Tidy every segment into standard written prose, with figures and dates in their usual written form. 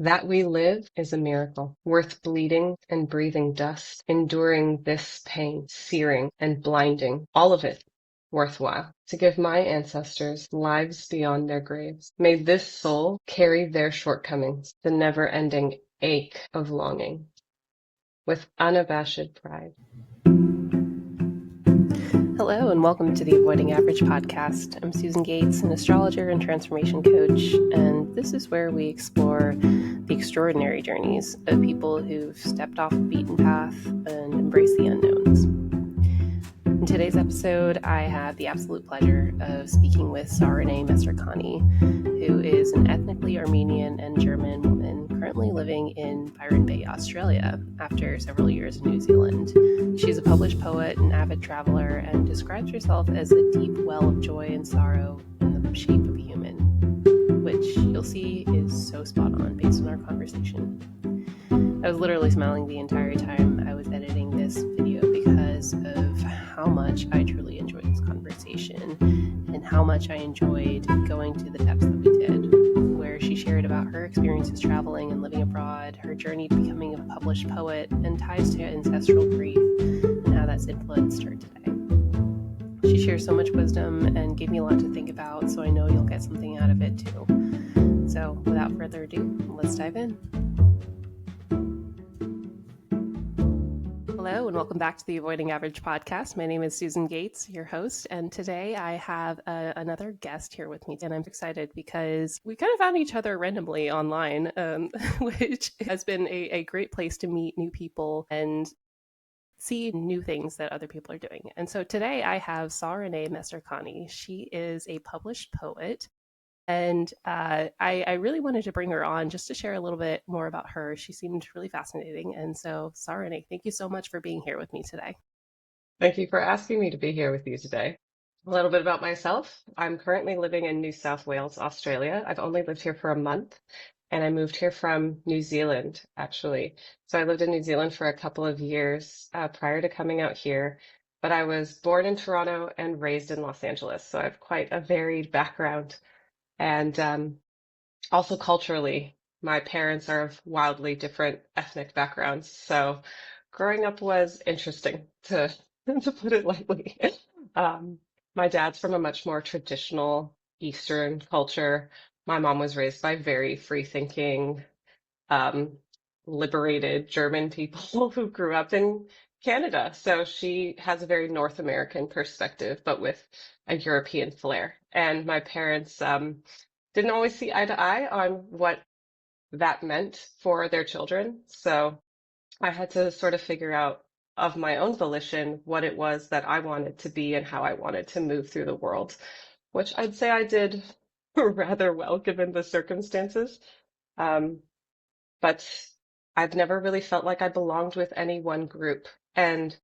That we live is a miracle, worth bleeding and breathing dust, enduring this pain, searing and blinding, all of it worthwhile, to give my ancestors lives beyond their graves. May this soul carry their shortcomings, the never-ending ache of longing, with unabashed pride. Hello, and welcome to the Avoiding Average podcast. I'm Susan Gates, an astrologer and transformation coach, and this is where we explore the extraordinary journeys of people who've stepped off the beaten path and embraced the unknowns. In today's episode, I have the absolute pleasure of speaking with Sarinea Meserkhani, who is an ethnically Armenian and German woman currently living in Byron Bay, Australia, after several years in New Zealand. She's a published poet and avid traveler and describes herself as a deep well of joy and sorrow in the shape of a human, which you'll see is so spot on based on our conversation. I was literally smiling the entire time I was editing this video because of how much I truly enjoyed this conversation and how much I enjoyed going to the depths that we did, where she shared about her experiences traveling and living abroad, her journey to becoming a published poet, and ties to ancestral grief and how that's influenced her today. She shares so much wisdom and gave me a lot to think about, so I know you'll get something out of it too. So without further ado, let's dive in. Hello, and welcome back to the Avoiding Average podcast. My name is Susan Gates, your host, and today I have another guest here with me, and I'm excited because we kind of found each other randomly online, which has been a great place to meet new people and see new things that other people are doing. And so today I have Sarinea Meserkhani. She is a published poet. And I really wanted to bring her on just to share a little bit more about her. She seemed really fascinating. And so, Sarinea, thank you so much for being here with me today. Thank you for asking me to be here with you today. A little bit about myself. I'm currently living in New South Wales, Australia. I've only lived here for a month, and I moved here from New Zealand, actually. So I lived in New Zealand for a couple of years prior to coming out here, but I was born in Toronto and raised in Los Angeles. So I have quite a varied background. And also culturally, my parents are of wildly different ethnic backgrounds. So growing up was interesting, to to put it lightly. Um, my dad's from a much more traditional Eastern culture. My mom was raised by very free-thinking, um, liberated German people who grew up in Canada. So she has a very North American perspective, but with a European flair. And my parents didn't always see eye to eye on what that meant for their children. So I had to sort of figure out of my own volition what it was that I wanted to be and how I wanted to move through the world, which I'd say I did rather well given the circumstances. Um, but I've never really felt like I belonged with any one group. And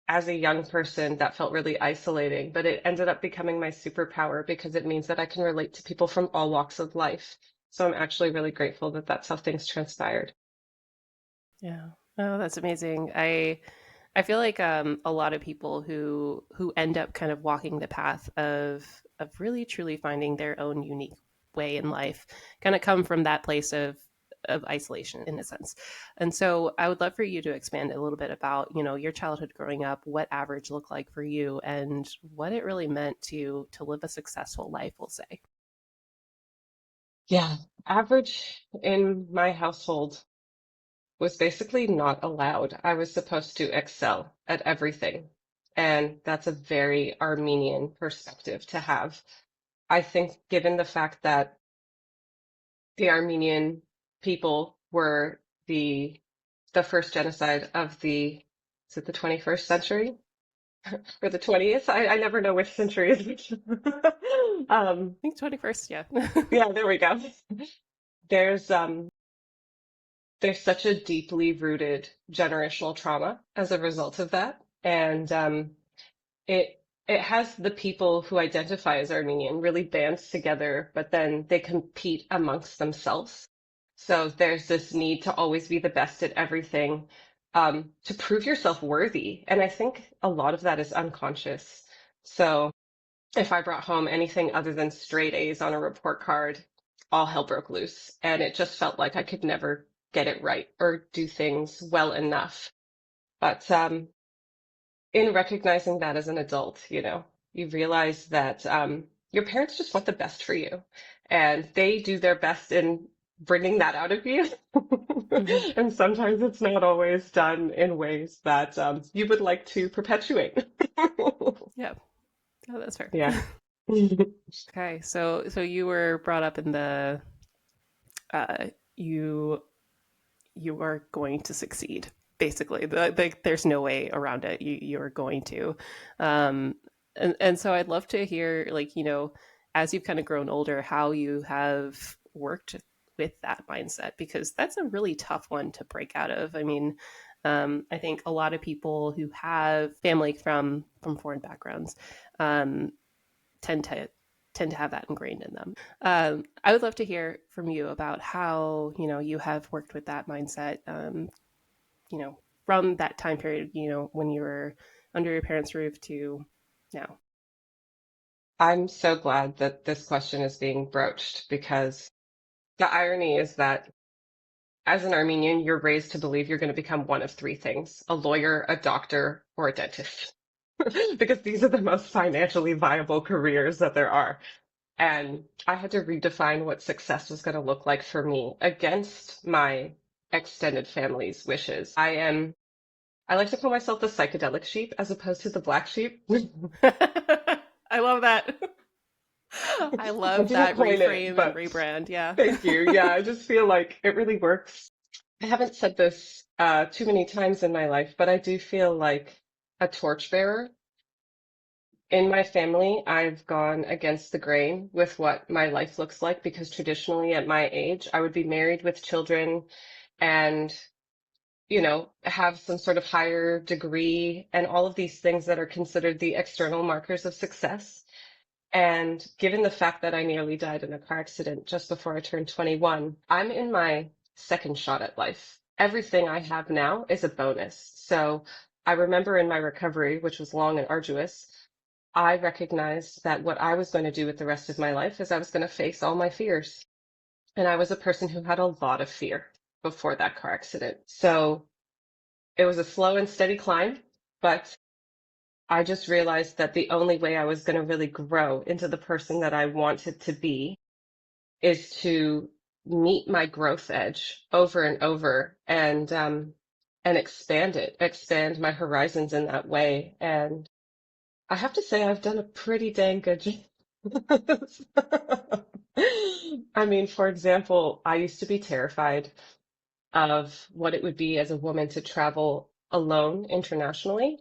as a young person, that felt really isolating, but it ended up becoming my superpower because it means that I can relate to people from all walks of life. So I'm actually really grateful that that's how things transpired. Yeah. Oh, that's amazing. I feel like a lot of people who end up kind of walking the path of really truly finding their own unique way in life kind of come from that place of isolation in a sense. And so I would love for you to expand a little bit about, your childhood growing up, what average looked like for you and what it really meant to live a successful life, we'll say. Yeah, average in my household was basically not allowed. I was supposed to excel at everything. And that's a very Armenian perspective to have. I think given the fact that the Armenian people were the first genocide of is it the 21st century or the 20th? I never know which century is which. I think 21st, yeah. Yeah, there we go. There's there's such a deeply rooted generational trauma as a result of that, and it has the people who identify as Armenian really bands together, but then they compete amongst themselves. So there's this need to always be the best at everything, to prove yourself worthy. And I think a lot of that is unconscious. So if I brought home anything other than straight A's on a report card, all hell broke loose. And it just felt like I could never get it right or do things well enough. But in recognizing that as an adult, you realize that your parents just want the best for you, and they do their best in bringing that out of you. Hmm. And sometimes it's not always done in ways that you would like to perpetuate. Yeah, oh, that's fair. Yeah. Okay, so you were brought up in the uh, you you are going to succeed. Basically, there's no way around it. You're going to, um, and so I'd love to hear, like, as you've kind of grown older, how you have worked with that mindset, because that's a really tough one to break out of. I mean, I think a lot of people who have family from foreign backgrounds um, tend to have that ingrained in them. I would love to hear from you about how you have worked with that mindset. From that time period, when you were under your parents' roof to now. I'm so glad that this question is being broached because the irony is that as an Armenian, you're raised to believe you're going to become one of three things: a lawyer, a doctor, or a dentist. Because these are the most financially viable careers that there are. And I had to redefine what success was going to look like for me against my extended family's wishes. I like to call myself the psychedelic sheep as opposed to the black sheep. I love that. I I love didn't that coin it, reframe and but rebrand. Yeah. thank you. Yeah, I just feel like it really works. I haven't said this too many times in my life, but I do feel like a torchbearer. In my family, I've gone against the grain with what my life looks like because traditionally at my age, I would be married with children and, have some sort of higher degree and all of these things that are considered the external markers of success. And given the fact that I nearly died in a car accident just before I turned 21, I'm in my second shot at life. Everything I have now is a bonus. So I remember in my recovery, which was long and arduous, I recognized that what I was going to do with the rest of my life is I was going to face all my fears. And I was a person who had a lot of fear before that car accident. So it was a slow and steady climb, but I just realized that the only way I was going to really grow into the person that I wanted to be is to meet my growth edge over and over and expand my horizons in that way. And I have to say I've done a pretty dang good job. I mean, for example, I used to be terrified of what it would be as a woman to travel alone internationally.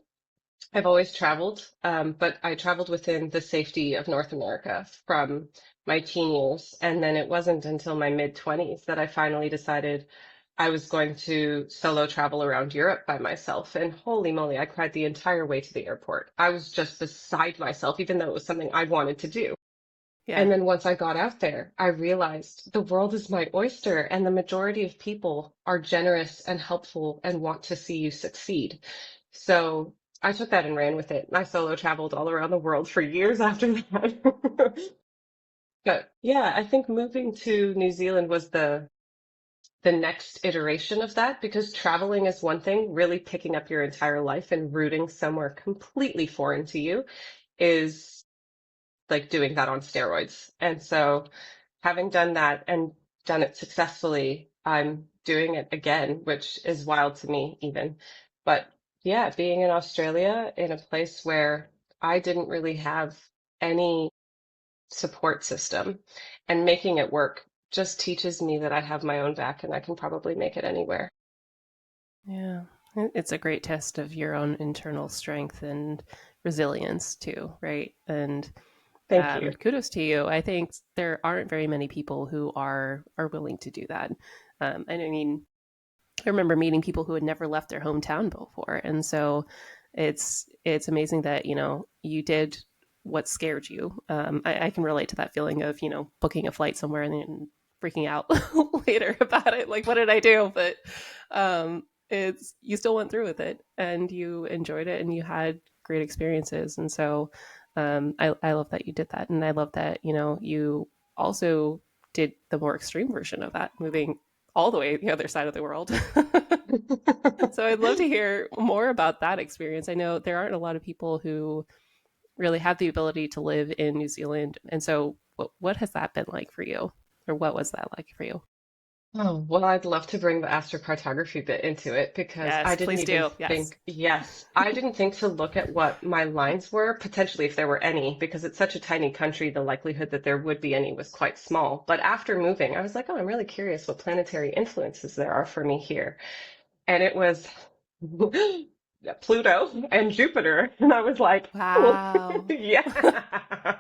I've always traveled, but I traveled within the safety of North America from my teen years. And then it wasn't until my mid 20s that I finally decided I was going to solo travel around Europe by myself. And holy moly, I cried the entire way to the airport. I was just beside myself, even though it was something I wanted to do. Yeah. And then once I got out there, I realized the world is my oyster, and the majority of people are generous and helpful and want to see you succeed. So I took that and ran with it. I solo traveled all around the world for years after that. But yeah, I think moving to New Zealand was the next iteration of that because traveling is one thing, really picking up your entire life and rooting somewhere completely foreign to you is like doing that on steroids. And so having done that and done it successfully, I'm doing it again, which is wild to me even. But yeah, being in Australia in a place where I didn't really have any support system and making it work just teaches me that I have my own back and I can probably make it anywhere. Yeah. It's a great test of your own internal strength and resilience too, right? And Thank you. kudos to you. I think there aren't very many people who are willing to do that. And I mean, I remember meeting people who had never left their hometown before, and so it's amazing that you did what scared you. I can relate to that feeling of booking a flight somewhere and then freaking out later about it. Like, what did I do? But it's you still went through with it, and you enjoyed it, and you had great experiences, and so I love that you did that, and I love that you also did the more extreme version of that, moving all the way the other side of the world. So I'd love to hear more about that experience. I know there aren't a lot of people who really have the ability to live in New Zealand. And so what has that been like for you? Or what was that like for you? Oh, well, I'd love to bring the astrocartography bit into it because I Yes, didn't please even do. Yes. think, yes, I didn't think to look at what my lines were, potentially if there were any, because it's such a tiny country, the likelihood that there would be any was quite small. But after moving, I was like, oh, I'm really curious what planetary influences there are for me here. And it was Pluto and Jupiter. And I was like, oh, Wow. yeah.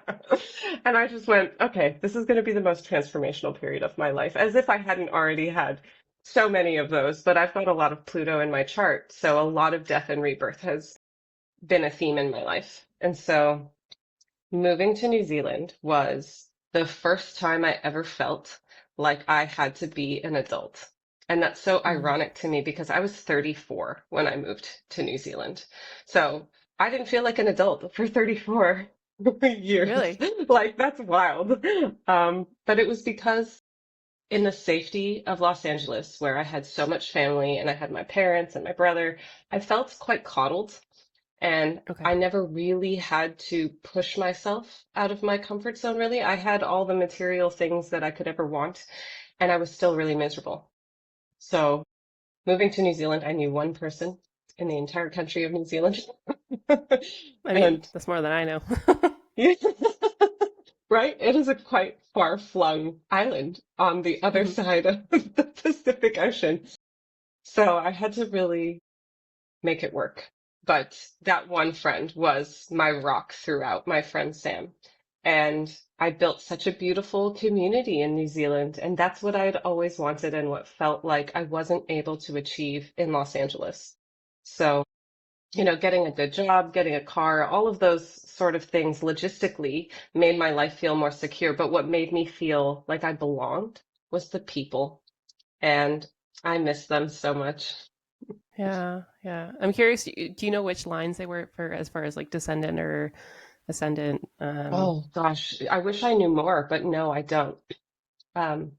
And I just went, okay, this is going to be the most transformational period of my life, as if I hadn't already had so many of those. But I've got a lot of Pluto in my chart. So a lot of death and rebirth has been a theme in my life. And so moving to New Zealand was the first time I ever felt like I had to be an adult. And that's so Mm, ironic to me because I was 34 when I moved to New Zealand. So I didn't feel like an adult for 34 years. really? Like that's wild. But it was because in the safety of Los Angeles, where I had so much family and I had my parents and my brother, I felt quite coddled and Okay. I never really had to push myself out of my comfort zone, really. I had all the material things that I could ever want, and I was still really miserable. So moving to New Zealand, I knew one person in the entire country of New Zealand. I mean, And that's more than I know. yeah, right, it is a quite far-flung island on the other Mhm. side of the Pacific Ocean. So I had to really make it work. But that one friend was my rock throughout, my friend Sam. And I built such a beautiful community in New Zealand. And that's what I'd always wanted and what felt like I wasn't able to achieve in Los Angeles. So, getting a good job, getting a car, all of those sort of things logistically made my life feel more secure. But what made me feel like I belonged was the people. And I miss them so much. Yeah, yeah. I'm curious, do you know which lines they were for as far as like descendant or ascendant? Oh gosh, I wish I knew more, but no, I don't. Um,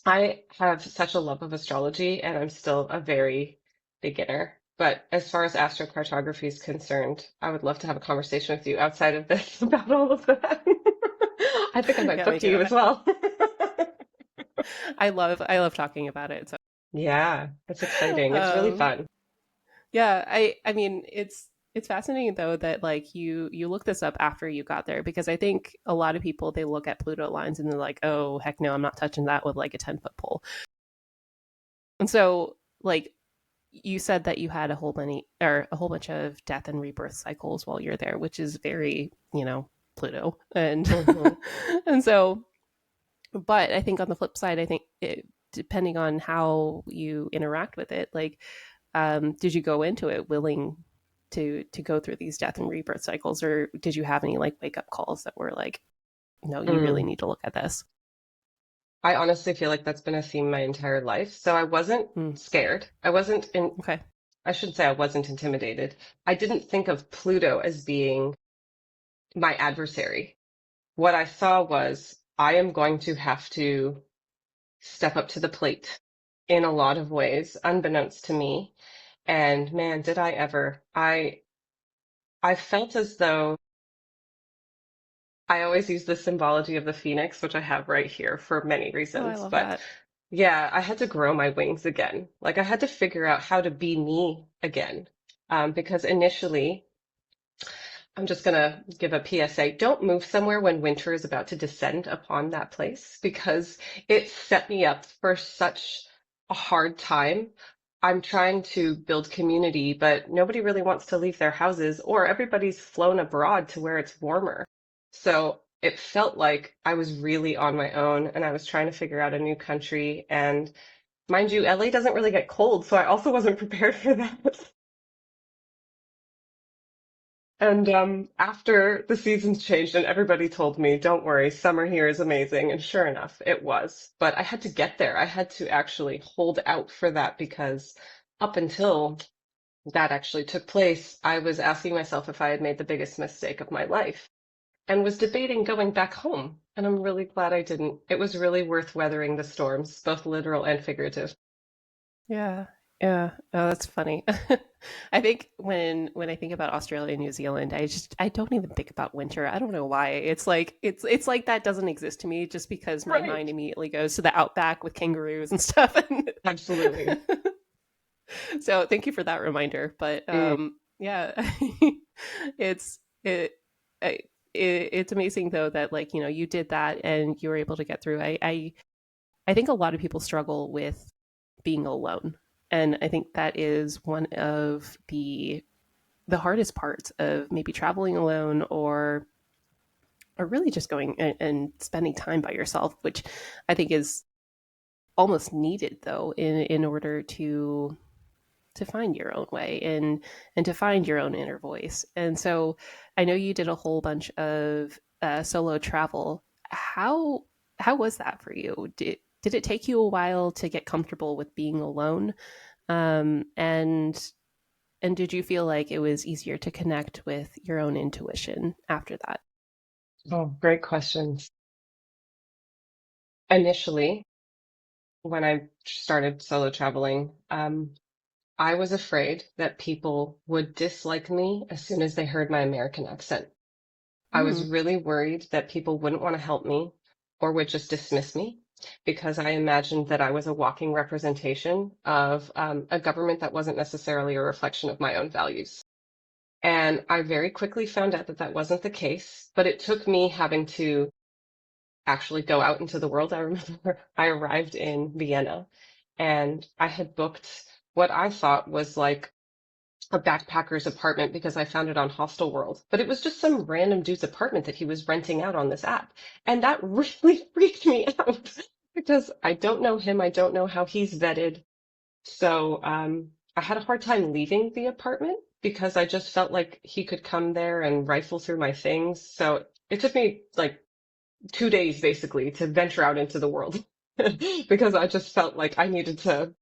I have such a love of astrology and I'm still a very beginner. But as far as astrocartography is concerned, I would love to have a conversation with you outside of this about all of that. I think I might Yeah, me book too. you as well. I love talking about it. So, Yeah, it's exciting. It's really um, fun. yeah, I mean, it's fascinating though that like you look this up after you got there because I think a lot of people they look at Pluto lines and they're like, oh heck no, I'm not touching that with like a 10-foot pole. And so like you said that you had a whole bunch of death and rebirth cycles while you're there, which is very, Pluto. And Hmm. and so but I think on the flip side, I think depending on how you interact with it, like did you go into it willing to go through these death and rebirth cycles, or did you have any like wake up calls that were like, no, you really Mm. need to look at this? I honestly feel like that's been a theme my entire life. So I wasn't Mm, scared. okay. I shouldn't say I wasn't intimidated. I didn't think of Pluto as being my adversary. What I saw was I am going to have to step up to the plate in a lot of ways, unbeknownst to me. And man, did I ever. I felt as though I always use the symbology of the phoenix, which I have right here for many Oh, I reasons. love But that. yeah, I had to grow my wings again. Like I had to figure out how to be me again. Because initially I'm just going to give a PSA. Don't move somewhere when winter is about to descend upon that place because it set me up for such a hard time. I'm trying to build community, but nobody really wants to leave their houses, or everybody's flown abroad to where it's warmer. So it felt like I was really on my own and I was trying to figure out a new country. And mind you, LA doesn't really get cold, so I also wasn't prepared for that. And after the seasons changed and everybody told me, don't worry, summer here is amazing. And sure enough, it was. But I had to get there. I had to actually hold out for that because up until that actually took place, I was asking myself if I had made the biggest mistake of my life. and was debating going back home. And I'm really glad I didn't. It was really worth weathering the storms, both literal and figurative. Yeah. Yeah. Oh, that's funny. I think when I think about Australia and New Zealand, I don't even think about winter. I don't know why. It's like that doesn't exist to me just because my Right. mind immediately goes to the outback with kangaroos and stuff. Absolutely. So thank you for that reminder. But Mm. yeah, it's it, I- it's amazing though that like you did that and you were able to get through. I think a lot of people struggle with being alone, and I think that is one of the hardest parts of maybe traveling alone or really just going and spending time by yourself, which I think is almost needed though in order to find your own way and to find your own inner voice. And so I know you did a whole bunch of solo travel. How was that for you? Did it take you a while to get comfortable with being alone? Um, and and did you feel like it was easier to connect with your own intuition after that? Oh, great questions. Initially, when I started solo traveling, I was afraid that people would dislike me as soon as they heard my American accent. I was Mm, really worried that people wouldn't want to help me or would just dismiss me because I imagined that I was a walking representation of a government that wasn't necessarily a reflection of my own values. And I very quickly found out that that wasn't the case, but it took me having to actually go out into the world. I remember I arrived in Vienna and I had booked what I thought was like a backpacker's apartment because I found it on Hostel World, but it was just some random dude's apartment that he was renting out on this app. And that really freaked me out because I don't know him. I don't know how he's vetted. So, I had a hard time leaving the apartment because I just felt like he could come there and rifle through my things. So it took me like 2 days basically to venture out into the world because I just felt like I needed to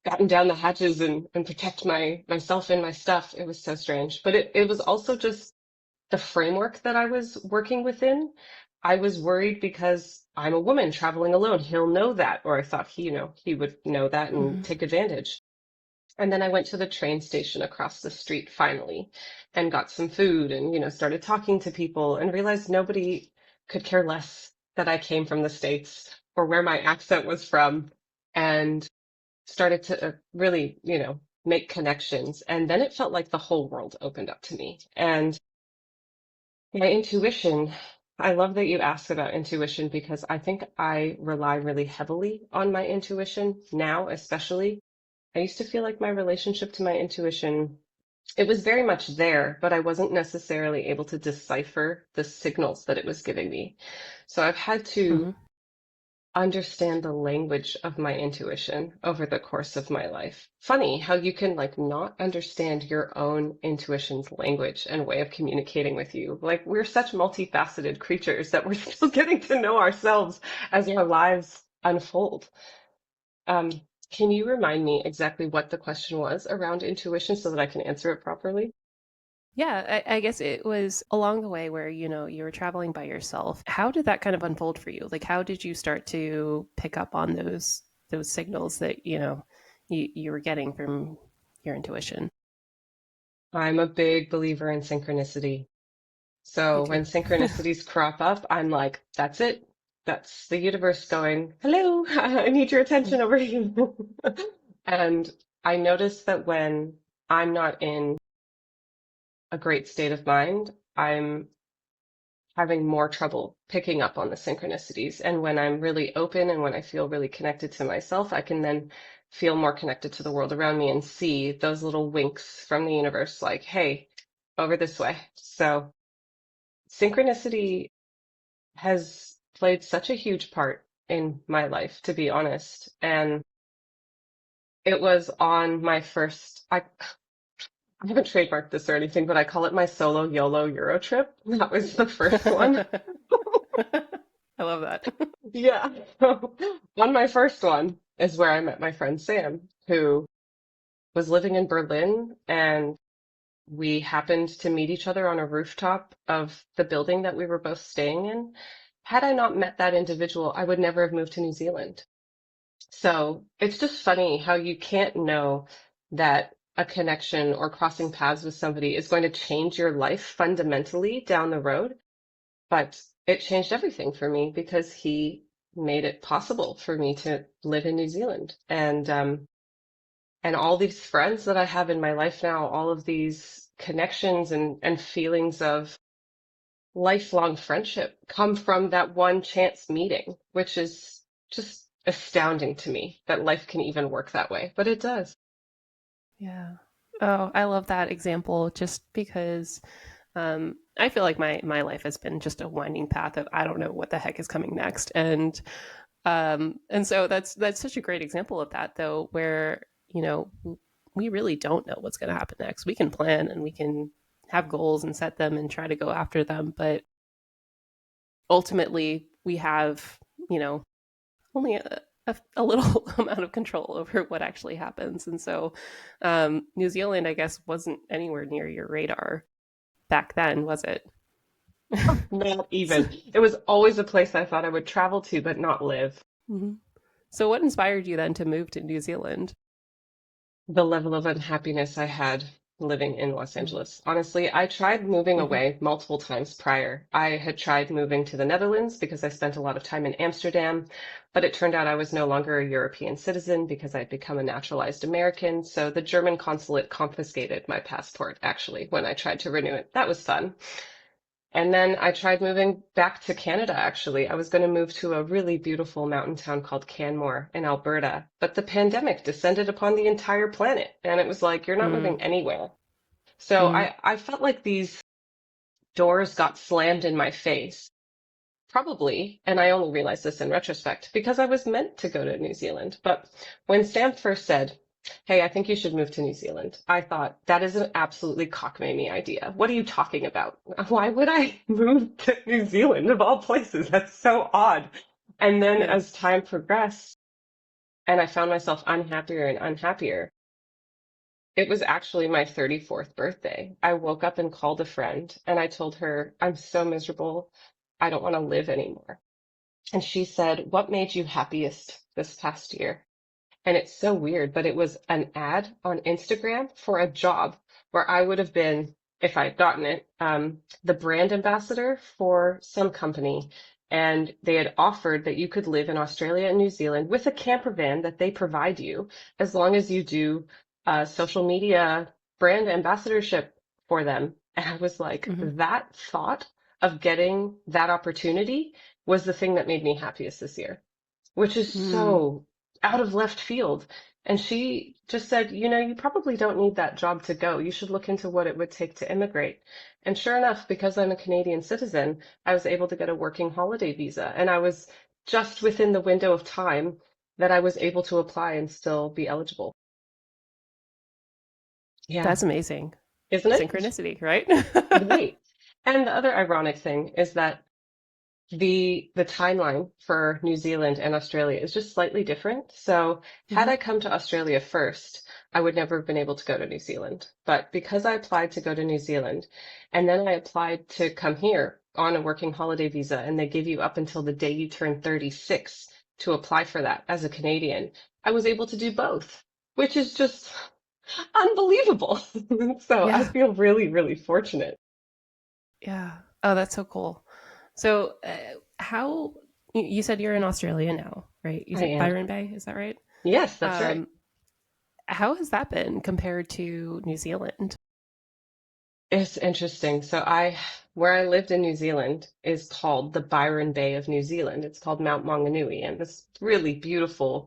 batten down the hatches and protect myself and my stuff. It was so strange. But it was also just the framework that I was working within. I was worried because I'm a woman traveling alone. He'll know that, or I thought he would know that and mhm, take advantage. And then I went to the train station across the street finally and got some food and, started talking to people and realized nobody could care less that I came from the States or where my accent was from. And started to really, make connections. And then it felt like the whole world opened up to me. And my intuition, I love that you asked about intuition because I think I rely really heavily on my intuition now, especially. I used to feel like my relationship to my intuition, it was very much there, but I wasn't necessarily able to decipher the signals that it was giving me. So I've had to mhm. understand the language of my intuition over the course of my life. Funny how you can like not understand your own intuition's language and way of communicating with you. Like we're such multifaceted creatures that we're still getting to know ourselves as our lives unfold. Um, can you remind me exactly what the question was around intuition so that I can answer it properly? Yeah, I guess it was along the way where, you were traveling by yourself. How did that kind of unfold for you? Like, how did you start to pick up on those signals that, you were getting from your intuition? I'm a big believer in synchronicity. Me So too. when synchronicities crop up, I'm like, that's it. That's the universe going, hello, I need your attention over here. And I notice that when I'm not in a great state of mind, I'm having more trouble picking up on the synchronicities. And when I'm really open and when I feel really connected to myself, I can then feel more connected to the world around me and see those little winks from the universe like, hey, over this way. So synchronicity has played such a huge part in my life, to be honest. And it was on my first, I haven't trademarked this or anything, but I call it my solo YOLO Euro trip. That was the first one. I love that. Yeah. On my first one is where I met my friend Sam, who was living in Berlin and we happened to meet each other on a rooftop of the building that we were both staying in. Had I not met that individual, I would never have moved to New Zealand. So it's just funny how you can't know that a connection or crossing paths with somebody is going to change your life fundamentally down the road. But it changed everything for me because he made it possible for me to live in New Zealand. And all these friends that I have in my life now, all of these connections and feelings of lifelong friendship come from that one chance meeting, which is just astounding to me that life can even work that way, but it does. Yeah. Oh, I love that example just because I feel like my life has been just a winding path of I don't know what the heck is coming next. And so that's such a great example of that though, where, you know, we really don't know what's going to happen next. We can plan and we can have goals and set them and try to go after them, but ultimately we have, you know, only a little amount of control over what actually happens. And so New Zealand, I guess, wasn't anywhere near your radar back then, was it? Not even. It was always a place I thought I would travel to, but not live. Mhm. So, what inspired you then to move to New Zealand? The level of unhappiness I had living in Los Mm-hmm. Angeles. Honestly, I tried moving Mm-hmm. away multiple times prior. I had tried moving to the Netherlands because I spent a lot of time in Amsterdam, but it turned out I was no longer a European citizen because I'd become a naturalized American. So the German consulate confiscated my passport, actually, when I tried to renew it. That was fun. And then I tried moving back to Canada, actually. I was going to move to a really beautiful mountain town called Canmore in Alberta, but the pandemic descended upon the entire planet, and it was like, you're not moving anywhere. So Mm-hmm. I felt like these doors got slammed in my face. Probably, and I only realized this in retrospect, because I was meant to go to New Zealand. But when Sam first said, "Hey, I think you should move to New Zealand," I thought, that is an absolutely cockamamie idea. What are you talking about? Why would I move to New Zealand of all places? That's so odd. And then Yeah. as time progressed and I found myself unhappier and unhappier, it was actually my 34th birthday. I woke up and called a friend and I told her, I'm so miserable. I don't want to live anymore. And she said, "What made you happiest this past year?" And it's so weird, but it was an ad on Instagram for a job where I would have been, if I had gotten it, the brand ambassador for some company. And they had offered that you could live in Australia and New Zealand with a camper van that they provide you as long as you do social media brand ambassadorship for them. And I was like, Mm-hmm. that thought of getting that opportunity was the thing that made me happiest this year, which is Mm. so out of left field. And she just said, you probably don't need that job to go. You should look into what it would take to immigrate. And sure enough, because I'm a Canadian citizen, I was able to get a working holiday visa. And I was just within the window of time that I was able to apply and still be eligible. Yeah, That's amazing. isn't it? Synchronicity, right? Right. And the other ironic thing is that the timeline for New Zealand and Australia is just slightly different. So had Hmm. I come to Australia first, I would never have been able to go to New Zealand. But because I applied to go to New Zealand and then I applied to come here on a working holiday visa and they give you up until the day you turn 36 to apply for that as a Canadian, I was able to do both, which is just unbelievable. So I Yeah. feel really, really fortunate. Yeah. Oh, that's so cool. So, how you said you're in Australia now, right? You I said am. Byron Bay, is that right? Yes, that's right. Um, how has that been compared to New Zealand? It's interesting. Where I lived in New Zealand is called the Byron Bay of New Zealand. It's called Mount Maunganui, and this really beautiful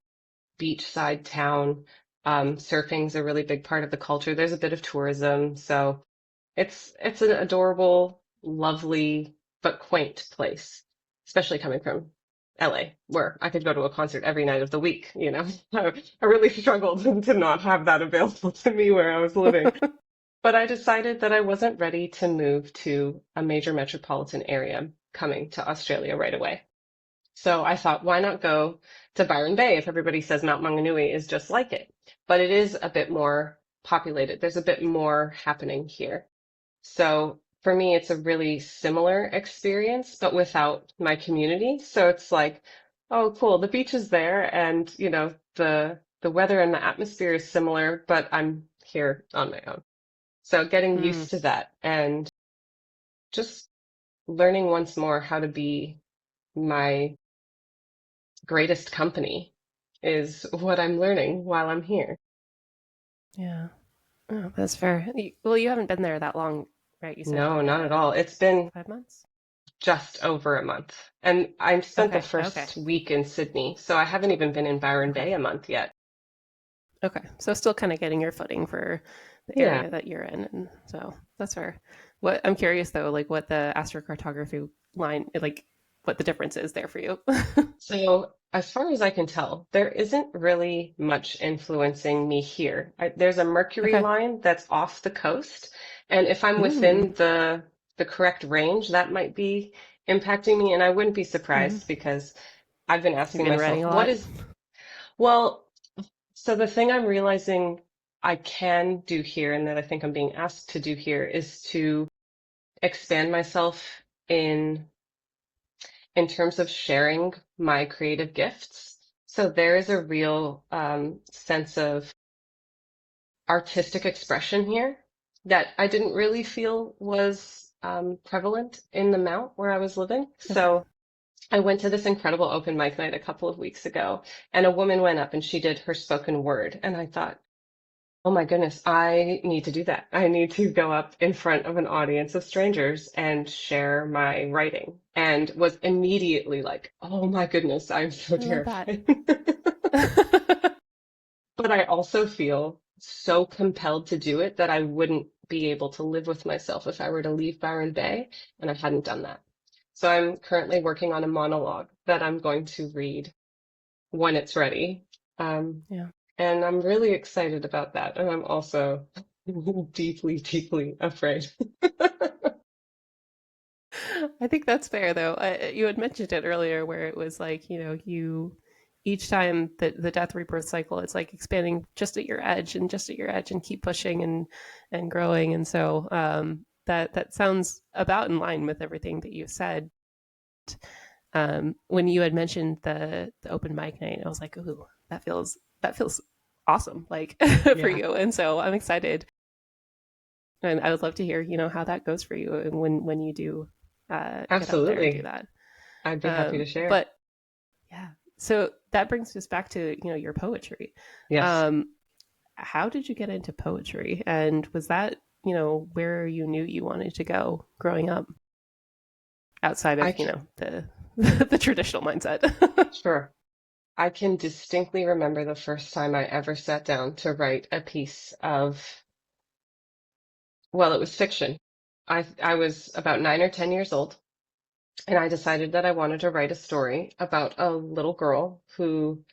beachside town. Surfing's a really big part of the culture. There's a bit of tourism, so it's an adorable, lovely, but quaint place, especially coming from LA, where I could go to a concert every night of the week, you know. I really struggled to not have that available to me where I was living. But I decided that I wasn't ready to move to a major metropolitan area coming to Australia right away. So I thought, why not go to Byron Bay if everybody says Mount Maunganui is just like it? But it is a bit more populated. There's a bit more happening here. So for me, it's a really similar experience, but without my community. So it's like, oh, cool, the beach is there, and the weather and the atmosphere is similar, but I'm here on my own. So getting Hmm. used to that and just learning once more how to be my greatest company is what I'm learning while I'm here. Yeah. Oh, that's fair. Well, you haven't been there that long, right? You said No, not at all. It's been 5 months? just over a month. And I spent the Okay. Okay. first week in Sydney, so I haven't even been in Byron Okay. Bay a month yet. Okay. So still kind of getting your footing for the Yeah, area that you're in. And so that's fair. What I'm curious though, like what the astrocartography line, like what the difference is there for you. so as far as I can tell, there isn't really much influencing me here. There's a Mercury Okay. line that's off the coast, and if I'm Mm. within the correct range, that might be impacting me, and I wouldn't be Mm. surprised because I've been You've asking been myself, writing a what lot. is, well, so the thing I'm realizing I can do here and that I think I'm being asked to do here is to expand myself in in terms of sharing my creative gifts. So there is a real sense of artistic expression here that I didn't really feel was prevalent in the Mount where I was living. Okay. So I went to this incredible open mic night a couple of weeks ago, and a woman went up and she did her spoken word. And I thought, oh my goodness, I need to do that. I need to go up in front of an audience of strangers and share my writing. And was immediately like, oh my goodness, I'm so I love that. terrified. But I also feel so compelled to do it that I wouldn't be able to live with myself if I were to leave Byron Bay and I hadn't done that. So I'm currently working on a monologue that I'm going to read when it's ready. Um, Yeah. and I'm really excited about that. And I'm also deeply, deeply afraid. I think that's fair though. You had mentioned it earlier where it was like, you each time the death rebirth cycle, it's like expanding just at your edge and just at your edge and keep pushing and growing. And so that sounds about in line with everything that you said. When you had mentioned the open mic night, I was like, ooh, that feels awesome, like for Yeah, you. And so I'm excited, and I would love to hear, how that goes for you and when you do get up there and do absolutely. that. I'd be happy to share. But yeah, so that brings us back to your poetry. Yes, Um, how did you get into poetry, and was that where you knew you wanted to go growing up, outside I of can, the the traditional mindset? sure. I can distinctly remember the first time I ever sat down to write a piece of, well, it was fiction. I was about 9 or 10 years old, and I decided that I wanted to write a story about a little girl who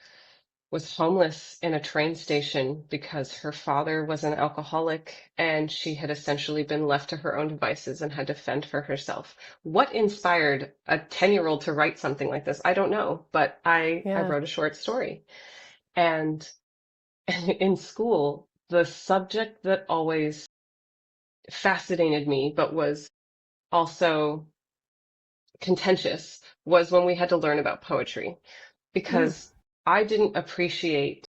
was homeless in a train station because her father was an alcoholic and she had essentially been left to her own devices and had to fend for herself. What inspired a 10-year-old to write something like this? I don't know, but I Yeah. wrote a short story. And in school, the subject that always fascinated me, but was also contentious, was when we had to learn about poetry Mm, because I didn't appreciate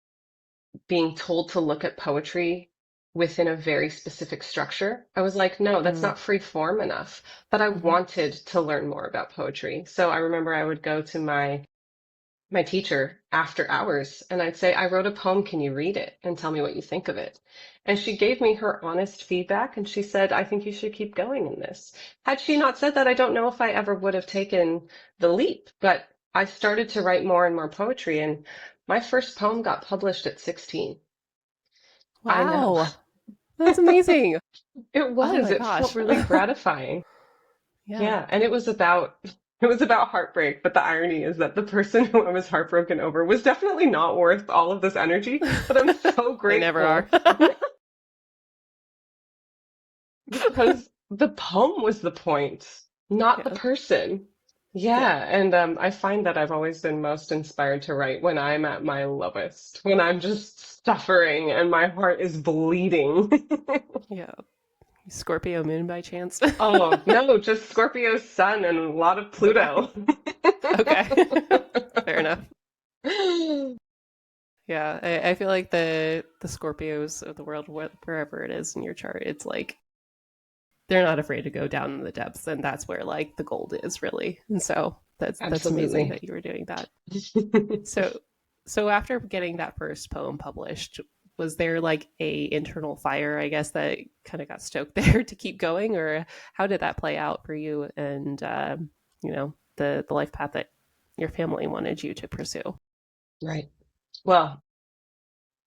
being told to look at poetry within a very specific structure. I was like, no, that's mm, not free form enough. But I mm-hmm. wanted to learn more about poetry. So I remember I would go to my teacher after hours and I'd say, I wrote a poem, can you read it and tell me what you think of it? And she gave me her honest feedback and she said, I think you should keep going in this. Had she not said that, I don't know if I ever would have taken the leap, but I started to write more and more poetry and my first poem got published at 16. I know. Wow, that's amazing. It Oh was. my It felt gosh. really gratifying. Yeah. Yeah, and it was about heartbreak, but the irony is that the person who I was heartbroken over was definitely not worth all of this energy, but I'm so They never are. grateful because the poem was the point, not the Yeah. person. Yeah. Yeah, and I find that I've always been most inspired to write when I'm at my lowest, when I'm just suffering and my heart is bleeding. Yeah. Scorpio moon by chance? Oh, no, just Scorpio sun and a lot of Okay. Pluto. Okay. Fair enough. Yeah, I feel like the Scorpios of the world, wherever it is in your chart, it's like they're not afraid to go down in the depths, and that's where like the gold is really. And so that's amazing Absolutely. that you were doing that. So so after getting that first poem published, was there like a internal fire, I guess, that kind of got stoked there to keep going, or how did that play out for you and the life path that your family wanted you to pursue? Right. Well,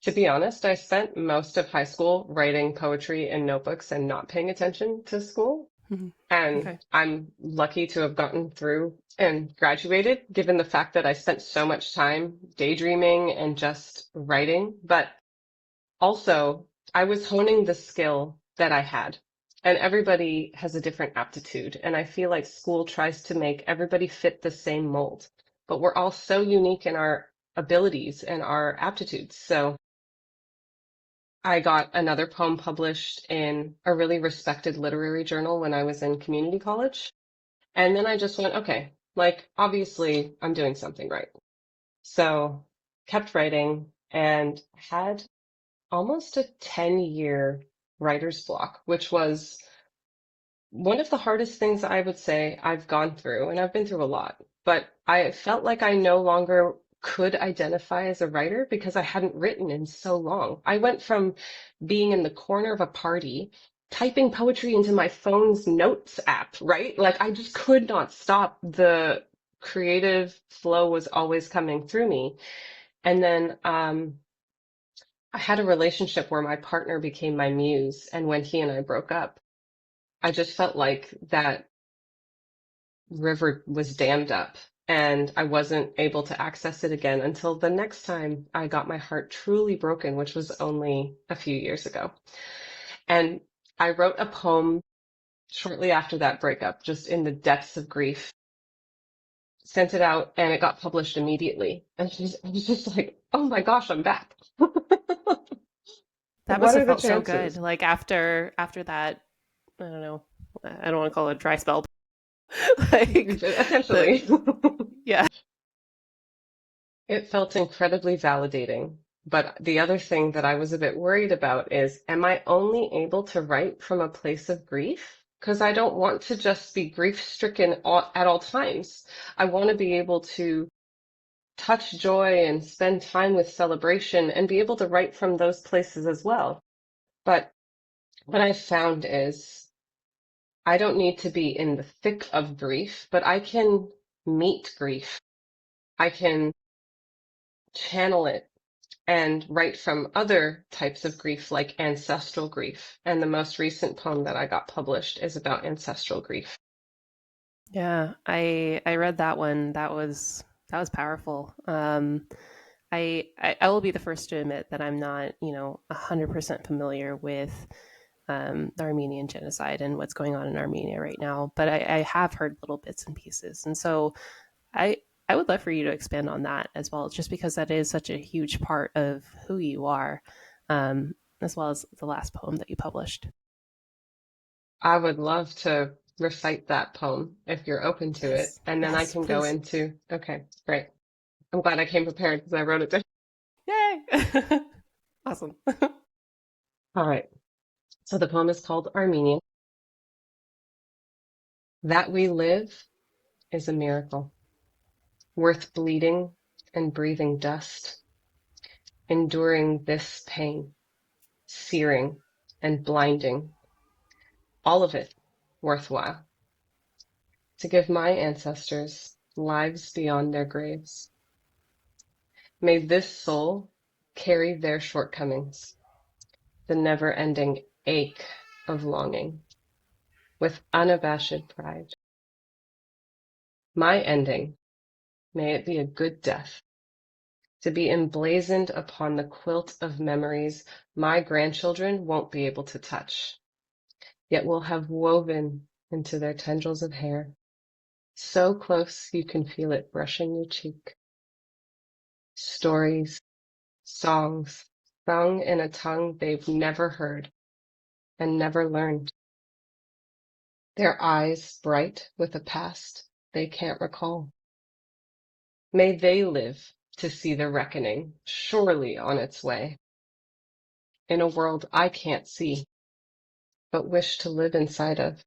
to be honest, I spent most of high school writing poetry in notebooks and not paying attention to school. Mhm. And Okay. I'm lucky to have gotten through and graduated, given the fact that I spent so much time daydreaming and just writing. But also, I was honing the skill that I had. And everybody has a different aptitude. And I feel like school tries to make everybody fit the same mold. But we're all so unique in our abilities and our aptitudes. So I got another poem published in a really respected literary journal when I was in community college. And then I just went, okay, like obviously I'm doing something right. So kept writing and had almost a 10-year writer's block, which was one of the hardest things I would say I've gone through, and I've been through a lot, but I felt like I no longer could identify as a writer because I hadn't written in so long. I went from being in the corner of a party, typing poetry into my phone's notes app, right? Like I just could not stop. The creative flow was always coming through me. And then I had a relationship where my partner became my muse, and when he and I broke up, I just felt like that river was dammed up and I wasn't able to access it again until the next time I got my heart truly broken, which was only a few years ago. And I wrote a poem shortly after that breakup, just in the depths of grief, sent it out, and it got published immediately. And I was just like, oh my gosh, I'm back. That What must are have the felt so good. chances? Like after that, I don't know. I don't want to call it a dry spell. Like Essentially. the yeah. It felt incredibly validating. But the other thing that I was a bit worried about is, am I only able to write from a place of grief? Because I don't want to just be grief stricken at all times. I want to be able to touch joy and spend time with celebration and be able to write from those places as well. But what I've found is I don't need to be in the thick of grief, but I can meet grief. I can channel it and write from other types of grief like ancestral grief. And the most recent poem that I got published is about ancestral grief. Yeah, I read that one. That was powerful. I will be the first to admit that I'm not 100% familiar with the Armenian genocide and what's going on in Armenia right now, but I have heard little bits and pieces, and so I I would love for you to expand on that as well, just because that is such a huge part of who you are, as well as the last poem that you published. I would love to recite that poem if you're open to it. Yes, And then I yes, can go please. into, okay, great. I'm glad I came prepared because I wrote it down. Yay! Awesome. All right. So the poem is called Armenian. That we live is a miracle, worth bleeding and breathing dust, enduring this pain, searing and blinding, all of it worthwhile. To give my ancestors lives beyond their graves. May this soul carry their shortcomings, the never-ending ache of longing, with unabashed pride. My ending, may it be a good death, to be emblazoned upon the quilt of memories my grandchildren won't be able to touch, yet will have woven into their tendrils of hair, so close you can feel it brushing your cheek. Stories, songs, sung in a tongue they've never heard and never learned. Their eyes bright with a past they can't recall. May they live to see the reckoning surely on its way, in a world I can't see, but wish to live inside of,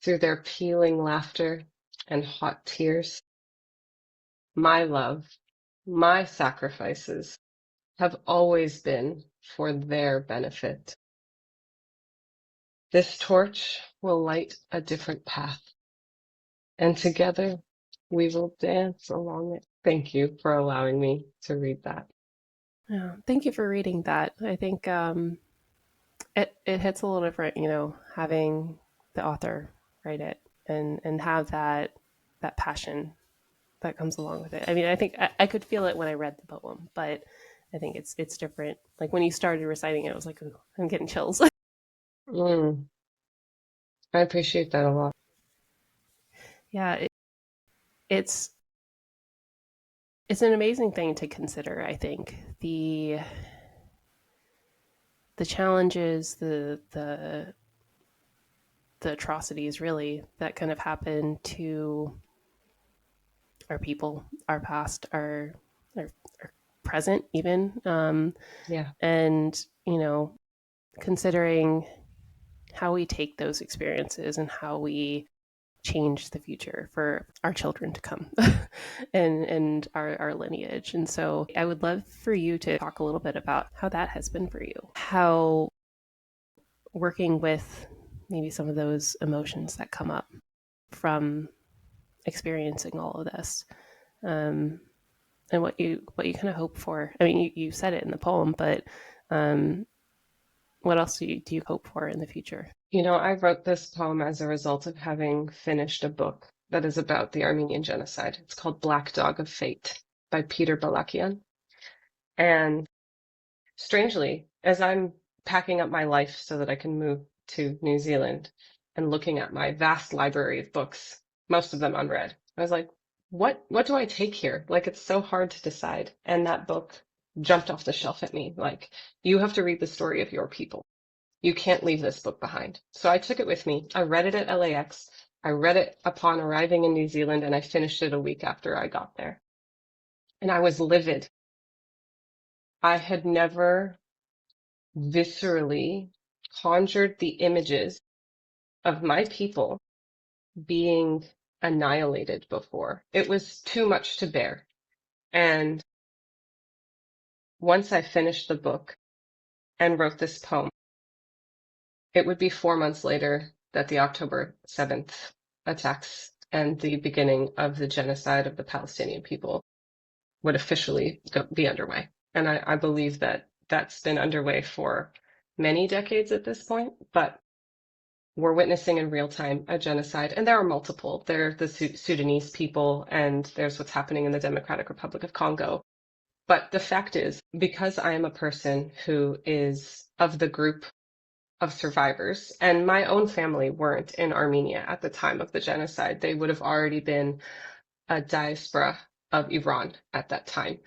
through their pealing laughter and hot tears. My love, my sacrifices have always been for their benefit. This torch will light a different path, and together we will dance along it. Thank you for allowing me to read that. Yeah, thank you for reading that. I think it hits a little different, having the author write it and have that passion that comes along with it. I mean, I think I could feel it when I read the poem, but I think it's different. Like when you started reciting it, I was like, ooh, I'm getting chills. Mm, I appreciate that a lot. Yeah, it's it's an amazing thing to consider. I think the challenges, the atrocities, really, that kind of happen to our people, our past, our present, even, Yeah. and considering how we take those experiences and how we change the future for our children to come and our lineage. And so I would love for you to talk a little bit about how that has been for you, how working with maybe some of those emotions that come up from experiencing all of this, um, and what you kind of hope for. I mean, you said it in the poem, but um, what else do you hope for in the future? I wrote this poem as a result of having finished a book that is about the Armenian genocide. It's called Black Dog of Fate by Peter Balakian. And strangely, as I'm packing up my life so that I can move to New Zealand and looking at my vast library of books, most of them unread, I was like, what do I take here? Like, it's so hard to decide. And that book jumped off the shelf at me. Like, you have to read the story of your people. You can't leave this book behind. So I took it with me. I read it at LAX. I read it upon arriving in New Zealand, and I finished it a week after I got there. And I was livid. I had never viscerally conjured the images of my people being annihilated before. It was too much to bear. And once I finished the book and wrote this poem, it would be 4 months later that the October 7th attacks and the beginning of the genocide of the Palestinian people would officially be underway. And I believe that that's been underway for many decades at this point, but we're witnessing in real time a genocide, and there are multiple. There are the Sudanese people, and there's what's happening in the Democratic Republic of Congo. But the fact is, because I am a person who is of the group of survivors, and my own family weren't in Armenia at the time of the genocide, they would have already been a diaspora of Iran at that time.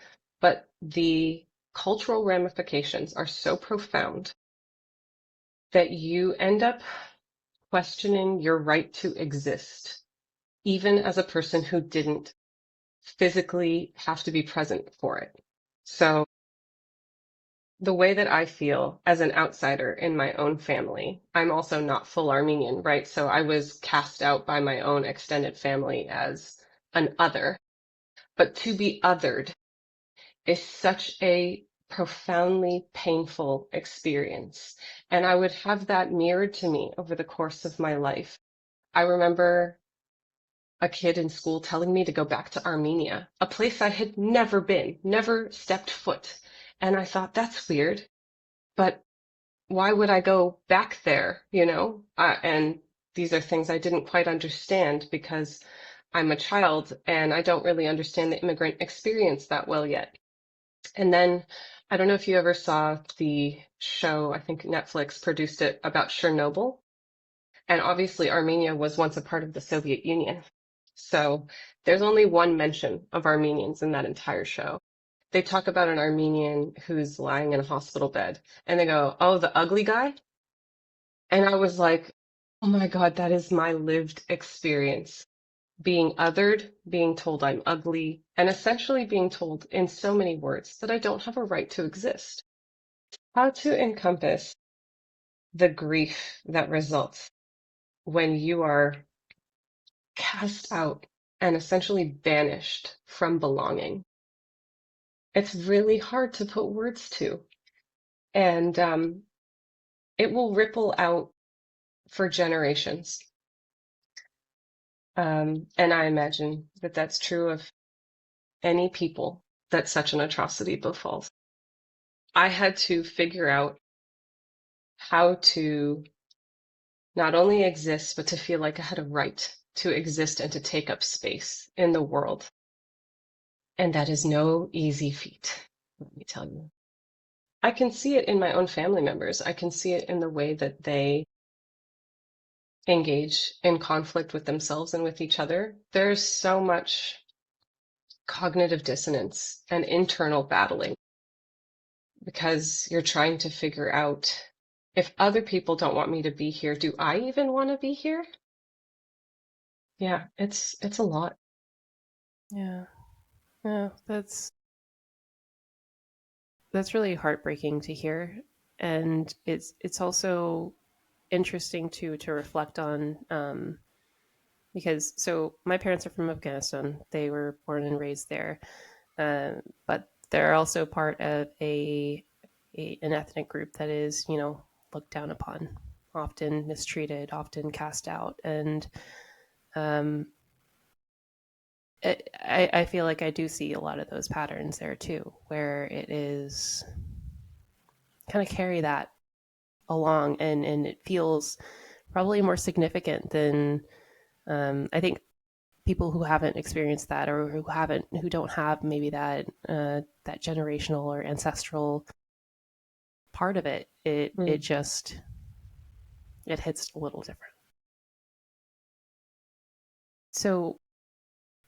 But the cultural ramifications are so profound that you end up questioning your right to exist, even as a person who didn't physically have to be present for it. So the way that I feel as an outsider in my own family, I'm also not full Armenian, right? So I was cast out by my own extended family as an other. But to be othered is such a profoundly painful experience. And I would have that mirrored to me over the course of my life. I remember a kid in school telling me to go back to Armenia, a place I had never been, never stepped foot. And I thought, that's weird, but why would I go back there, and these are things I didn't quite understand because I'm a child and I don't really understand the immigrant experience that well yet. And then I don't know if you ever saw the show, I think Netflix produced it, about Chernobyl. And obviously Armenia was once a part of the Soviet Union. So there's only one mention of Armenians in that entire show. They talk about an Armenian who's lying in a hospital bed and they go, "Oh, the ugly guy?" And I was like, "Oh my God, that is my lived experience. Being othered, being told I'm ugly, and essentially being told in so many words that I don't have a right to exist." How to encompass the grief that results when you are cast out and essentially banished from belonging. It's really hard to put words to. And it will ripple out for generations. And I imagine that that's true of any people that such an atrocity befalls. I had to figure out how to not only exist, but to feel like I had a right to exist and to take up space in the world. And that is no easy feat, let me tell you. I can see it in my own family members. I can see it in the way that they engage in conflict with themselves and with each other. There's so much cognitive dissonance and internal battling because you're trying to figure out, if other people don't want me to be here, do I even want to be here? Yeah, it's a lot. Yeah. Yeah, that's really heartbreaking to hear. And it's also interesting to reflect on, because so my parents are from Afghanistan. They were born and raised there, but they're also part of an ethnic group that is, looked down upon, often mistreated, often cast out. And um, I feel like I do see a lot of those patterns there too, where it is kind of carry that along, and it feels probably more significant than, I think, people who haven't experienced that, or who don't have maybe that generational or ancestral part of it. It Mm. just it hits a little different. So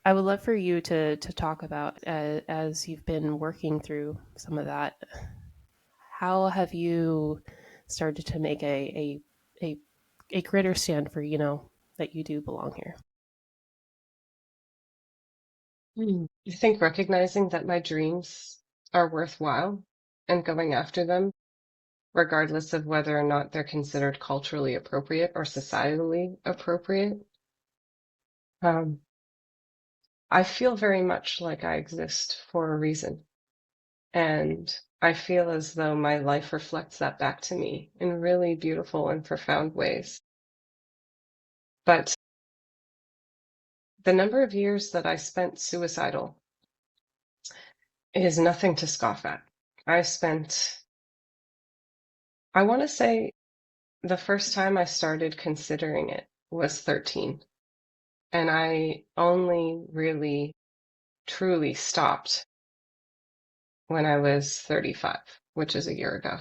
I would love for you to talk about, as you've been working through some of that, how have you started to make a, a greater stand for, that you do belong here? I think recognizing that my dreams are worthwhile and going after them, regardless of whether or not they're considered culturally appropriate or societally appropriate. Um, I feel very much like I exist for a reason. And I feel as though my life reflects that back to me in really beautiful and profound ways. But the number of years that I spent suicidal is nothing to scoff at. I spent, I want to say, the first time I started considering it was 13. And I only really truly stopped when I was 35, which is a year ago.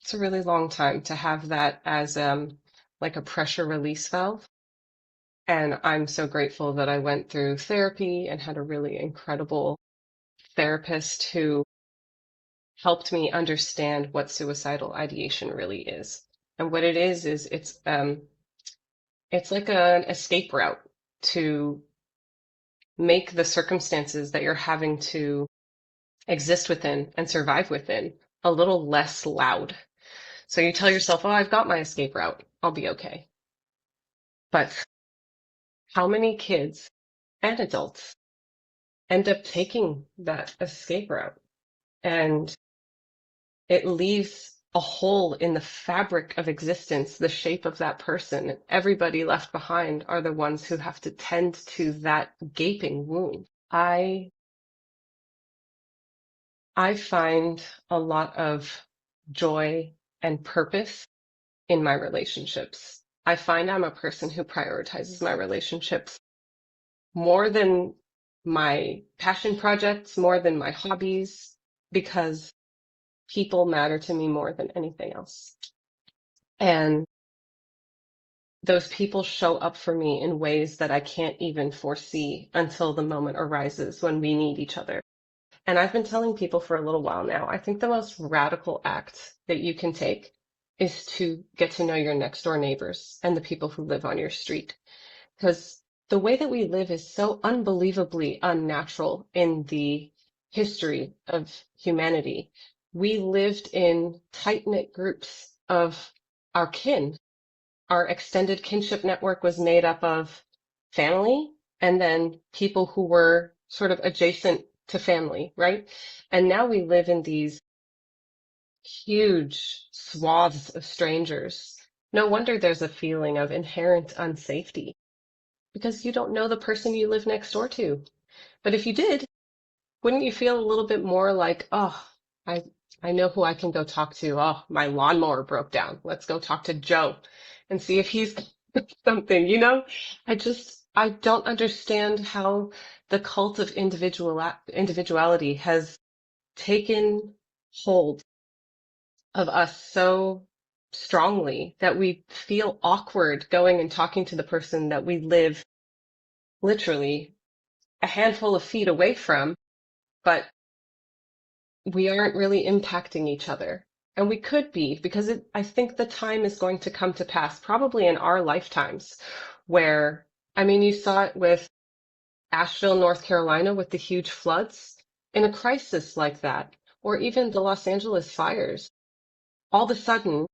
It's a really long time to have that as like a pressure release valve. And I'm so grateful that I went through therapy and had a really incredible therapist who helped me understand what suicidal ideation really is. And what it is it's like an escape route to make the circumstances that you're having to exist within and survive within a little less loud. So you tell yourself, "Oh, I've got my escape route. I'll be okay." But how many kids and adults end up taking that escape route? And it leaves a hole in the fabric of existence, the shape of that person. Everybody left behind are the ones who have to tend to that gaping wound. I find a lot of joy and purpose in my relationships. I find I'm a person who prioritizes my relationships more than my passion projects, more than my hobbies, because people matter to me more than anything else. And those people show up for me in ways that I can't even foresee until the moment arises when we need each other. And I've been telling people for a little while now, I think the most radical act that you can take is to get to know your next door neighbors and the people who live on your street. Because the way that we live is so unbelievably unnatural in the history of humanity. We lived in tight-knit groups of our kin. Our extended kinship network was made up of family and then people who were sort of adjacent to family, right? And now we live in these huge swaths of strangers. No wonder there's a feeling of inherent unsafety because you don't know the person you live next door to. But if you did, wouldn't you feel a little bit more like, oh, I I know who I can go talk to. Oh, my lawnmower broke down. Let's go talk to Joe and see if he's something, you know? I don't understand how the cult of individuality has taken hold of us so strongly that we feel awkward going and talking to the person that we live literally a handful of feet away from, but we aren't really impacting each other. And we could be, because I think the time is going to come to pass, probably in our lifetimes, where, I mean, you saw it with Asheville, North Carolina, with the huge floods. In a crisis like that, or even the Los Angeles fires, all of a sudden,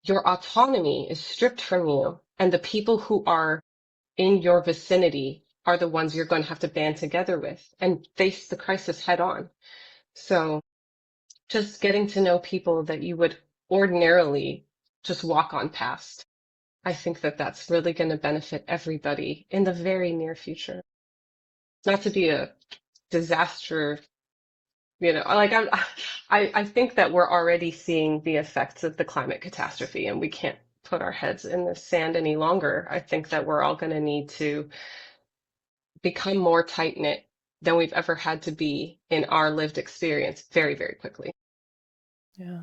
your autonomy is stripped from you, and the people who are in your vicinity are the ones you're going to have to band together with and face the crisis head on. So just getting to know people that you would ordinarily just walk on past. I think that that's really going to benefit everybody in the very near future. Not to be a disaster, you know, like I think that we're already seeing the effects of the climate catastrophe and we can't put our heads in the sand any longer. I think that we're all going to need to become more tight knit than we've ever had to be in our lived experience very, very quickly. Yeah.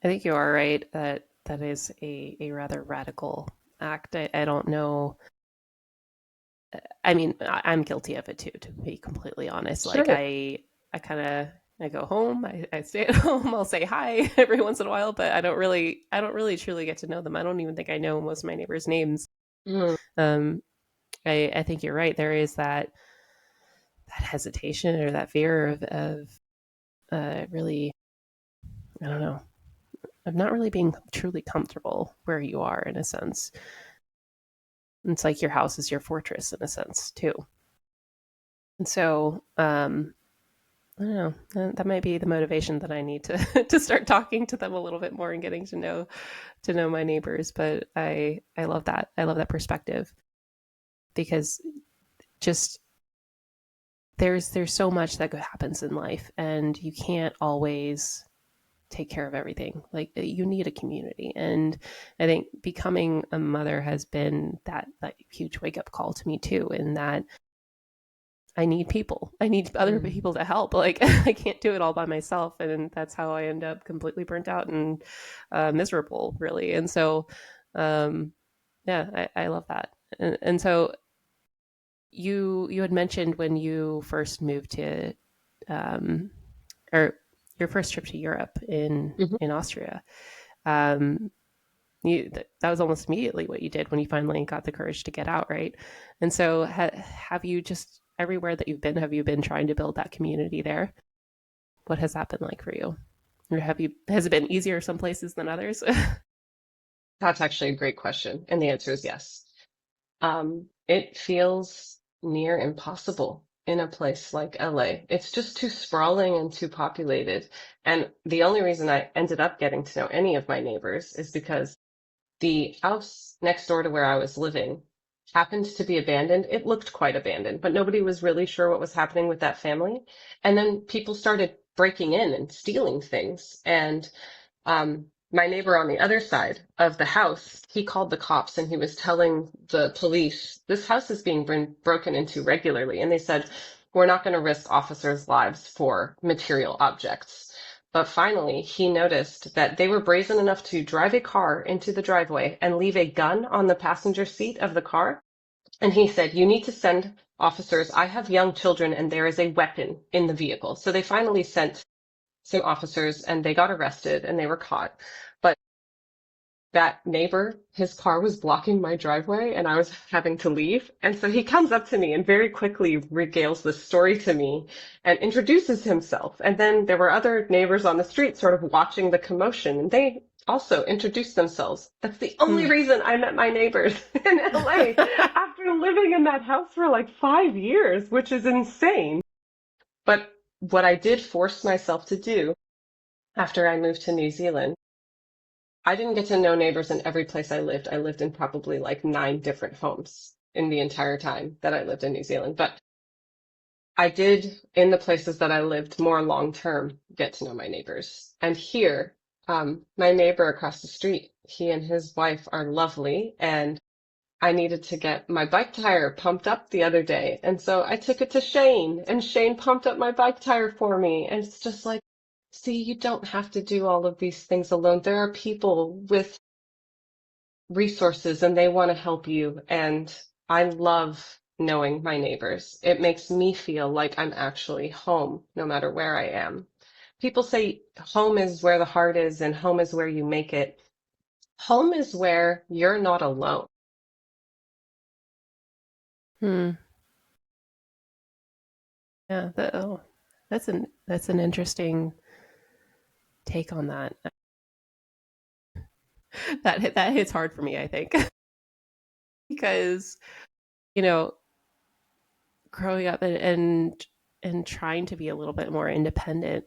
I think you are right that that is a rather radical act. I don't know. I mean, I'm guilty of it too, to be completely honest. Like Sure. I kind of, I go home, I stay at home, I'll say hi every once in a while, but I don't really truly get to know them. I don't even think I know most of my neighbors' names. Mm, Um, I think you're right. There is that hesitation or that fear of really, I don't know, of not really being truly comfortable where you are in a sense. It's like your house is your fortress in a sense too. And so, I don't know. That might be the motivation that I need to to start talking to them a little bit more and getting to know my neighbors. But I love that. I love that perspective because just there's so much that happens in life, and you can't always take care of everything. Like you need a community, and I think becoming a mother has been that huge wake up call to me too. In that I need people. I need other mm. people to help. Like I can't do it all by myself, and that's how I end up completely burnt out and miserable, really. And so, um, yeah, I love that. And so you had mentioned when you first moved to, um, or your first trip to Europe Mhm. in Austria. Um, that was almost immediately what you did when you finally got the courage to get out, right? And so have you just everywhere that you've been, have you been trying to build that community there? What has that been like for you? Or has it been easier some places than others? That's actually a great question. And the answer is yes. It feels near impossible in a place like LA. It's just too sprawling and too populated. And the only reason I ended up getting to know any of my neighbors is because the house next door to where I was living happened to be abandoned. It looked quite abandoned, but nobody was really sure what was happening with that family. And then people started breaking in and stealing things. And my neighbor on the other side of the house, he called the cops and he was telling the police, this house is being broken into regularly. And they said, we're not going to risk officers' lives for material objects. But finally, he noticed that they were brazen enough to drive a car into the driveway and leave a gun on the passenger seat of the car. And he said, "You need to send officers. I have young children and there is a weapon in the vehicle." So they finally sent some officers and they got arrested and they were caught. But that neighbor, his car was blocking my driveway and I was having to leave. And so he comes up to me and very quickly regales this story to me and introduces himself. And then there were other neighbors on the street sort of watching the commotion and they also introduced themselves. That's the only Hmm. reason I met my neighbors in LA after living in that house for like 5 years, which is insane. But what I did force myself to do after I moved to New Zealand, I didn't get to know neighbors in every place I lived. I lived in probably like 9 different homes in the entire time that I lived in New Zealand. But I did, in the places that I lived more long term, get to know my neighbors. And here, my neighbor across the street, he and his wife are lovely. And I needed to get my bike tire pumped up the other day. And so I took it to Shane, and Shane pumped up my bike tire for me. And it's just like, see, you don't have to do all of these things alone. There are people with resources and they want to help you. And I love knowing my neighbors. It makes me feel like I'm actually home, no matter where I am. People say home is where the heart is and home is where you make it. Home is where you're not alone. Hmm. Yeah. That's an interesting take on that. That hits hard for me, I think, because you know, growing up and trying to be a little bit more independent,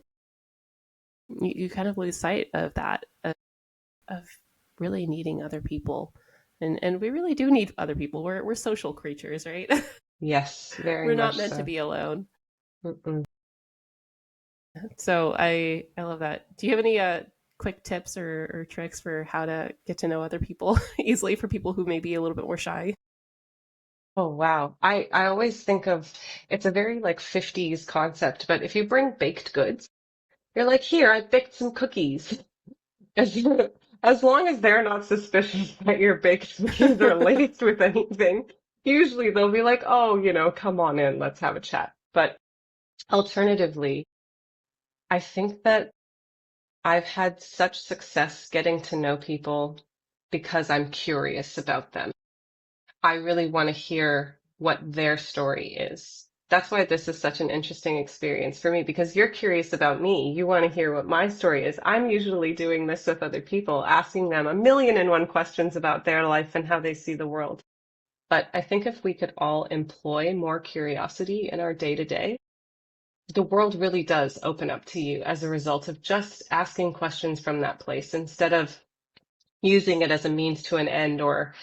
you kind of lose sight of that of really needing other people, and we really do need other people. We're social creatures, right? Yes, very We're not much meant to so. be alone. Mm-mm. So I love that. Do you have any quick tips or tricks for how to get to know other people easily for people who may be a little bit more shy? Oh, wow. I always think of it's a very like 50s concept, but if you bring baked goods, you're like, here, I baked some cookies. As, as long as they're not suspicious that your baked cookies are laced with anything, usually they'll be like, oh, come on in, let's have a chat. But alternatively, I think that I've had such success getting to know people because I'm curious about them. I really want to hear what their story is. That's why this is such an interesting experience for me because you're curious about me. You want to hear what my story is. I'm usually doing this with other people, asking them a million and one questions about their life and how they see the world. But I think if we could all employ more curiosity in our day to day, the world really does open up to you as a result of just asking questions from that place instead of using it as a means to an end or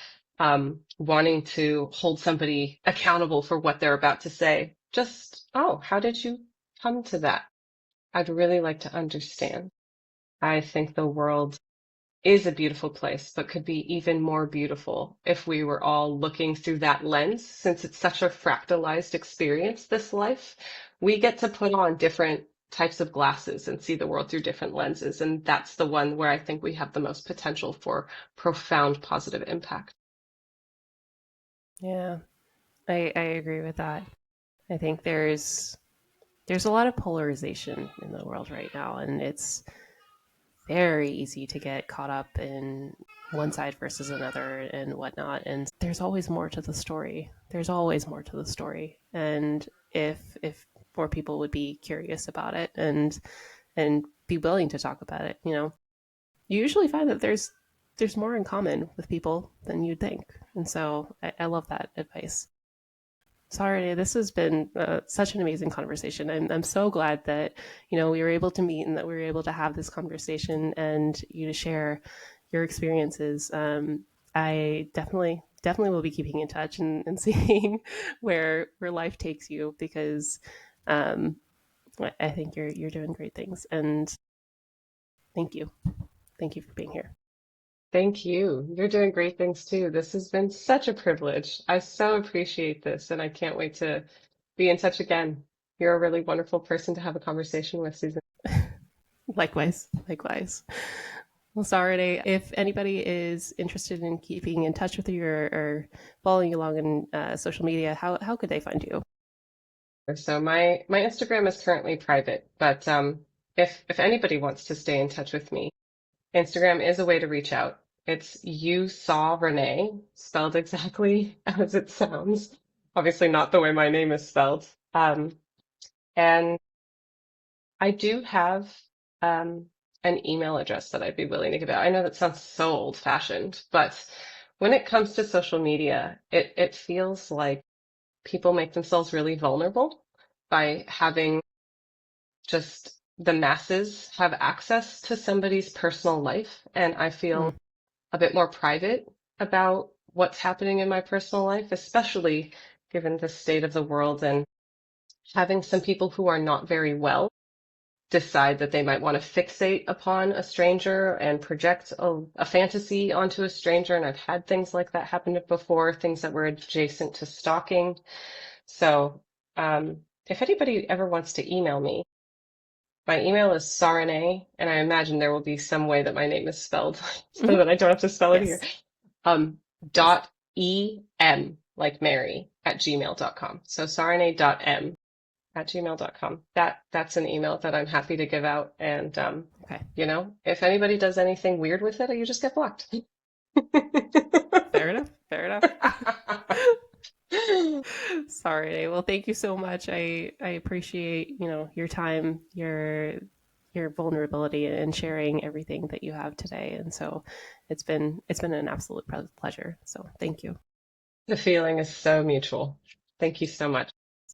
wanting to hold somebody accountable for what they're about to say. Just, oh, how did you come to that? I'd really like to understand. I think the world is a beautiful place, but could be even more beautiful if we were all looking through that lens, since it's such a fractalized experience, this life. We get to put on different types of glasses and see the world through different lenses. And that's the one where I think we have the most potential for profound positive impact. Yeah, I agree with that. I think there's a lot of polarization in the world right now, and it's very easy to get caught up in one side versus another and whatnot. And there's always more to the story. There's always more to the story. And if more people would be curious about it and be willing to talk about it, you usually find that there's more in common with people than you'd think. And so I love that advice. Sorry, this has been such an amazing conversation. I'm so glad that we were able to meet and that we were able to have this conversation and you to share your experiences. I definitely will be keeping in touch and seeing where life takes you because um, I think you're doing great things. And thank you, thank you for being here. Thank you. You're doing great things too. This has been such a privilege. I so appreciate this, and I can't wait to be in touch again. You're a really wonderful person to have a conversation with, Susan. Likewise, likewise. Well, Sarinea, if anybody is interested in keeping in touch with you or following you along in social media, how could they find you? So my Instagram is currently private, but if anybody wants to stay in touch with me, Instagram is a way to reach out. It's you saw Renee, spelled exactly as it sounds. Obviously not the way my name is spelled. And I do have an email address that I'd be willing to give out. I know that sounds so old-fashioned, but when it comes to social media, it feels like people make themselves really vulnerable by having just the masses have access to somebody's personal life. And I Mm, feel a bit more private about what's happening in my personal life, especially given the state of the world and having some people who are not very well decide that they might want to fixate upon a stranger and project a fantasy onto a stranger. And I've had things like that happen before, things that were adjacent to stalking. So if anybody ever wants to email me, my email is Sarinea, and I imagine there will be some way that my name is spelled so mhm. that I don't have to spell it here. Yes, Um, yes. dot em, like Mary, at gmail.com. So sarinea.m at gmail.com. That's an email that I'm happy to give out. And Okay, if anybody does anything weird with it, you just get blocked. fair enough. Fair enough. Sorry. Well, thank you so much. I appreciate, your time, your vulnerability and sharing everything that you have today. And so it's been an absolute pleasure. So thank you. The feeling is so mutual. Thank you so much.